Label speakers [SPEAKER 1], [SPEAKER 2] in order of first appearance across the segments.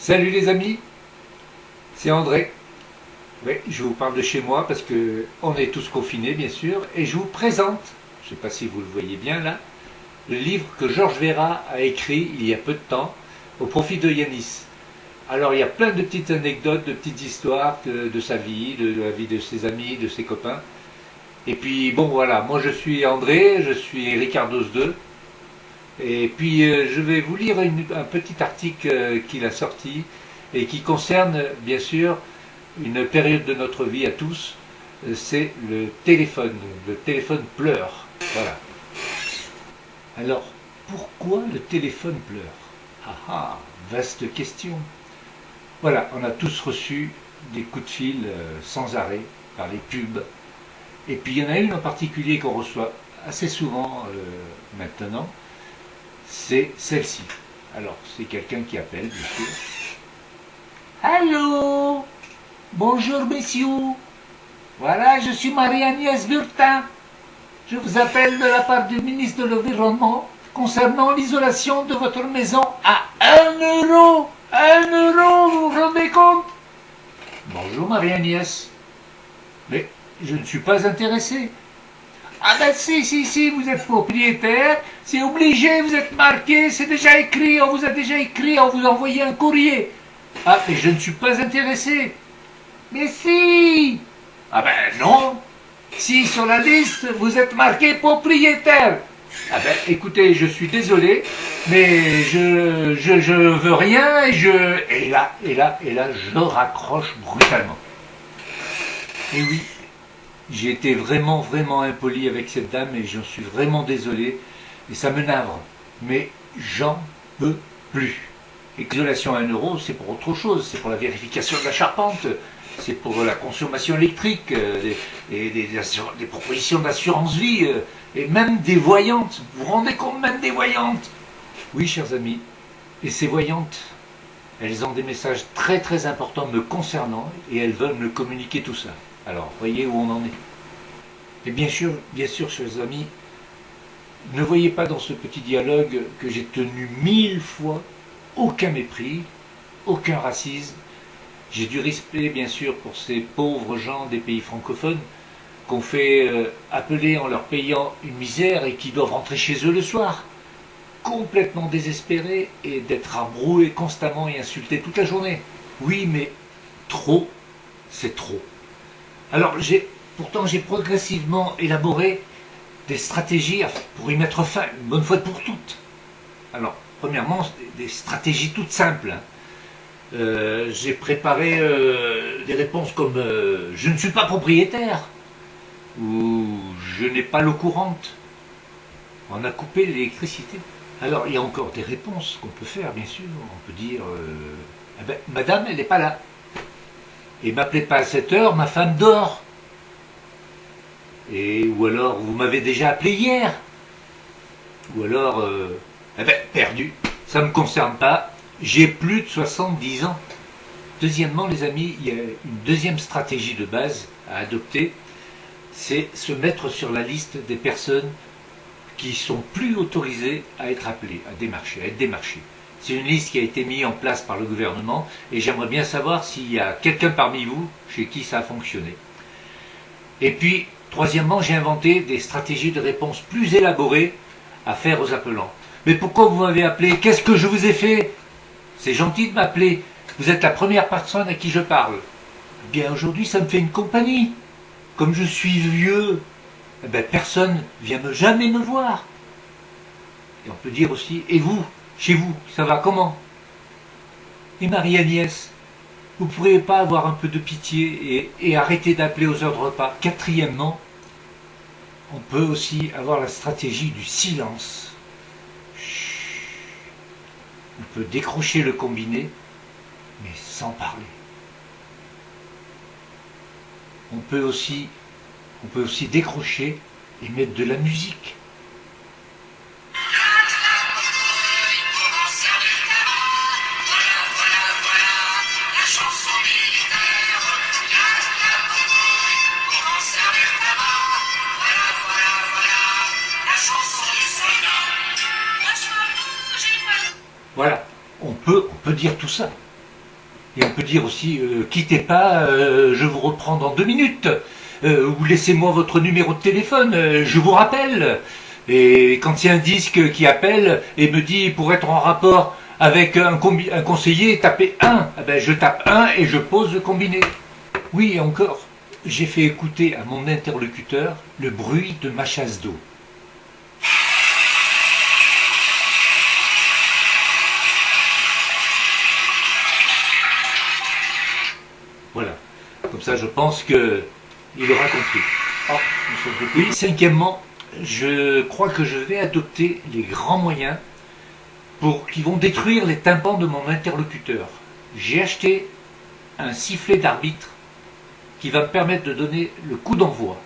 [SPEAKER 1] Salut les amis, c'est André. Oui, je vous parle de chez moi parce que on est tous confinés bien sûr et je vous présente, je ne sais pas si vous le voyez bien là, le livre que Georges Véra a écrit il y a peu de temps au profit de Yanis. Alors il y a plein de petites anecdotes, de petites histoires de sa vie, de la vie de ses amis, de ses copains. Et puis bon voilà, moi je suis André, je suis Ricardos 2. Et puis je vais vous lire un petit article qu'il a sorti et qui concerne bien sûr une période de notre vie à tous, c'est le téléphone. Le téléphone pleure. Voilà. Alors, pourquoi le téléphone pleure? Ah ah, vaste question. Voilà, on a tous reçu des coups de fil sans arrêt par les pubs. Et puis il y en a une en particulier qu'on reçoit assez souvent maintenant, c'est celle-ci. Alors, c'est quelqu'un qui appelle, bien sûr. Allô? Bonjour, messieurs. Voilà, je suis Marie-Agnès Burtin. Je vous appelle de la part du ministre de l'Environnement concernant l'isolation de votre maison à 1 euro. 1 euro, vous vous rendez compte? Bonjour, Marie-Agnès. Mais je ne suis pas intéressé. Ah ben si, vous êtes propriétaire, c'est obligé, vous êtes marqué, c'est déjà écrit, on vous a déjà écrit, on vous a envoyé un courrier. Ah, mais je ne suis pas intéressé. Mais si. Ah ben non. Si sur la liste, vous êtes marqué propriétaire. Ah ben écoutez, je suis désolé, mais je veux rien et là, je raccroche brutalement. Et oui, j'ai été vraiment impoli avec cette dame et j'en suis vraiment désolé. Et ça me navre. Mais j'en peux plus. Isolation à 1 euro, c'est pour autre chose. C'est pour la vérification de la charpente. C'est pour la consommation électrique, des propositions d'assurance vie, et même des voyantes. Vous vous rendez compte, même des voyantes? Oui, chers amis. Et ces voyantes, elles ont des messages très importants me concernant et elles veulent me communiquer tout ça. Alors, voyez où on en est. Et bien sûr, chers amis, ne voyez pas dans ce petit dialogue que j'ai tenu 1000 fois aucun mépris, aucun racisme. J'ai du respect, bien sûr, pour ces pauvres gens des pays francophones qu'on fait appeler en leur payant une misère et qui doivent rentrer chez eux le soir, complètement désespérés et d'être rabroués constamment et insultés toute la journée. Oui, mais trop, c'est trop. Alors, pourtant, j'ai progressivement élaboré des stratégies pour y mettre fin, une bonne fois pour toutes. Alors, premièrement, des stratégies toutes simples. J'ai préparé des réponses comme je ne suis pas propriétaire ou je n'ai pas l'eau courante. On a coupé l'électricité. Alors, il y a encore des réponses qu'on peut faire, bien sûr. On peut dire eh ben, madame, elle n'est pas là. Et m'appelez pas à cette heure, ma femme dort. Ou alors, vous m'avez déjà appelé hier. Ou alors, eh ben, perdu. Ça ne me concerne pas. J'ai plus de 70 ans. Deuxièmement, les amis, il y a une deuxième stratégie de base à adopter. C'est se mettre sur la liste des personnes qui sont plus autorisées à être appelées, à être démarchées. C'est une liste qui a été mise en place par le gouvernement et j'aimerais bien savoir s'il y a quelqu'un parmi vous chez qui ça a fonctionné. Et puis, troisièmement, j'ai inventé des stratégies de réponse plus élaborées à faire aux appelants. Mais pourquoi vous m'avez appelé? Qu'est-ce que je vous ai fait? C'est gentil de m'appeler. Vous êtes la première personne à qui je parle. Bien aujourd'hui, ça me fait une compagnie. Comme je suis vieux, eh ben, personne vient jamais me voir. Et on peut dire aussi, et vous, chez vous, ça va comment? Et Marie-Agnès, vous ne pourriez pas avoir un peu de pitié et arrêter d'appeler aux heures de repas? Quatrièmement, on peut aussi avoir la stratégie du silence. On peut décrocher le combiné, mais sans parler. On peut aussi décrocher et mettre de la musique. Voilà, on peut dire tout ça. Et on peut dire aussi, quittez pas, je vous reprends dans 2 minutes. Ou laissez-moi votre numéro de téléphone, je vous rappelle. Et quand il y a un disque qui appelle et me dit pour être en rapport avec un conseiller, tapez 1. Eh ben, je tape 1 et je pose le combiné. Oui, et encore, j'ai fait écouter à mon interlocuteur le bruit de ma chasse d'eau. Voilà. Comme ça, je pense qu'il aura compris. Oui, cinquièmement, je crois que je vais adopter les grands moyens qui vont détruire les tympans de mon interlocuteur. J'ai acheté un sifflet d'arbitre qui va me permettre de donner le coup d'envoi.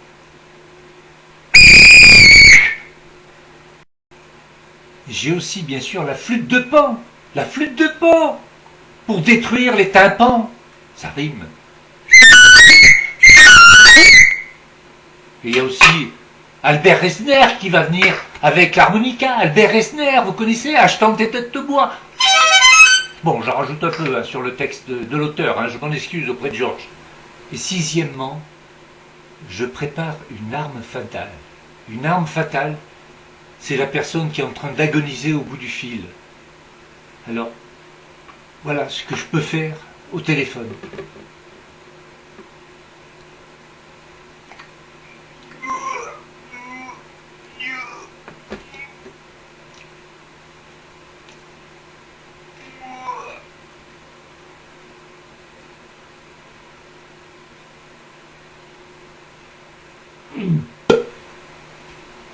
[SPEAKER 1] J'ai aussi bien sûr la flûte de Pan, pour détruire les tympans. Ça rime. Et il y a aussi Albert Resner qui va venir avec l'harmonica. Albert Resner, vous connaissez, achetant tes têtes de bois. Bon, j'en rajoute un peu sur le texte de l'auteur, je m'en excuse auprès de Georges. Et sixièmement, je prépare une arme fatale. Une arme fatale, c'est la personne qui est en train d'agoniser au bout du fil. Alors, voilà ce que je peux faire au téléphone.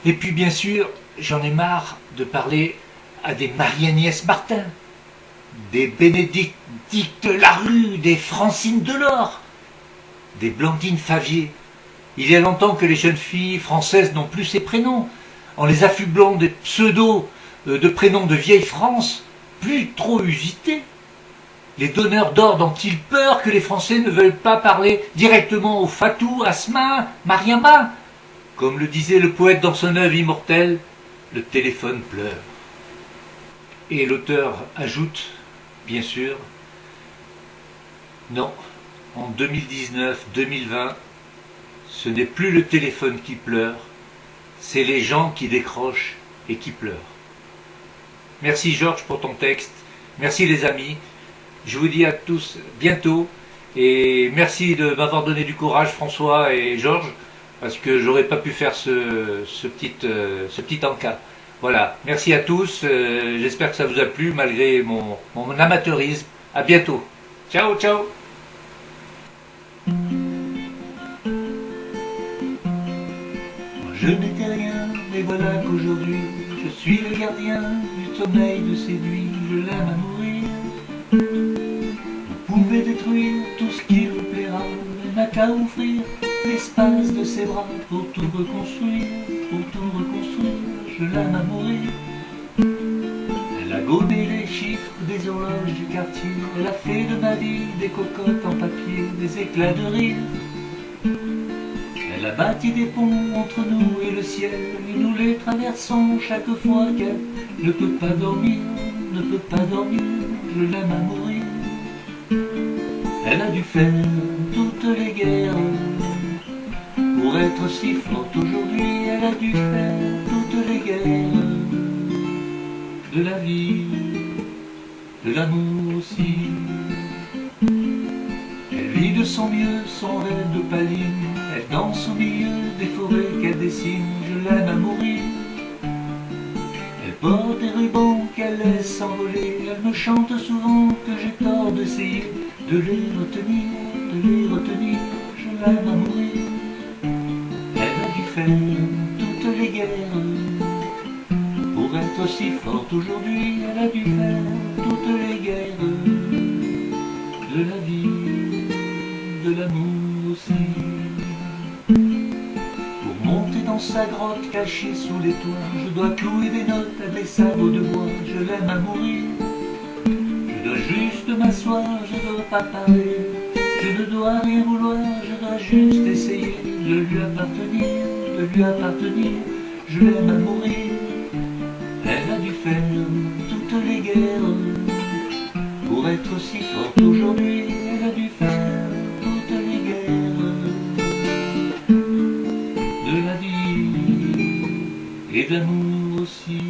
[SPEAKER 1] Et puis bien sûr, j'en ai marre de parler à des Marie-Agnès Martin, des Bénédicte Larue, des Francine Delors, des Blandine Favier. Il y a longtemps que les jeunes filles françaises n'ont plus ces prénoms, en les affublant des pseudos de prénoms de vieille France, plus trop usités. Les donneurs d'ordre ont-ils peur que les Français ne veulent pas parler directement au Fatou, Asma, Mariama? Comme le disait le poète dans son œuvre immortelle, le téléphone pleure. Et l'auteur ajoute, bien sûr, non, en 2019-2020, ce n'est plus le téléphone qui pleure, c'est les gens qui décrochent et qui pleurent. Merci Georges pour ton texte, merci les amis, je vous dis à tous bientôt, et merci de m'avoir donné du courage François et Georges, parce que j'aurais pas pu faire ce petit encas. Voilà, merci à tous, j'espère que ça vous a plu malgré mon amateurisme. À bientôt. Ciao, ciao. Je n'étais rien, mais voilà qu'aujourd'hui, je suis le gardien du sommeil de ces nuits, je l'aime à mourir. Vous pouvez détruire tout ce qui vous plaira, mais n'a qu'à offrir l'espace de ses bras pour tout reconstruire, je l'aime à mourir. Elle a gommé les chiffres des horloges du quartier, elle a fait de ma vie des cocottes en papier, des éclats de rire. Elle a bâti des ponts entre nous et le ciel, et nous les traversons chaque fois qu'elle ne peut pas dormir, je l'aime à mourir. Elle a dû faire toutes les guerres pour être si forte aujourd'hui, elle a dû faire toutes les guerres de la vie, de l'amour aussi. Elle vit de son mieux son rêve de paline, elle danse au milieu des forêts qu'elle dessine, je l'aime à mourir. Elle porte des rubans qu'elle laisse s'envoler, elle me chante souvent que j'ai tort d'essayer de les retenir, je l'aime à mourir. Elle a dû faire toutes les guerres pour être aussi forte aujourd'hui, elle a dû faire toutes les guerres de la vie, de l'amour aussi. Pour monter dans sa grotte cachée sous les toits, je dois clouer des notes à des sabots de bois, je l'aime à mourir. Je dois juste m'asseoir, je dois pas parler, je ne dois rien vouloir, je dois juste essayer de lui appartenir, je l'aime à mourir. Elle a dû faire toutes les guerres Pour être si forte aujourd'hui, elle a dû faire toutes les guerres de la vie et de l'amour aussi.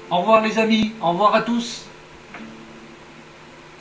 [SPEAKER 1] Au revoir les amis, au revoir à tous.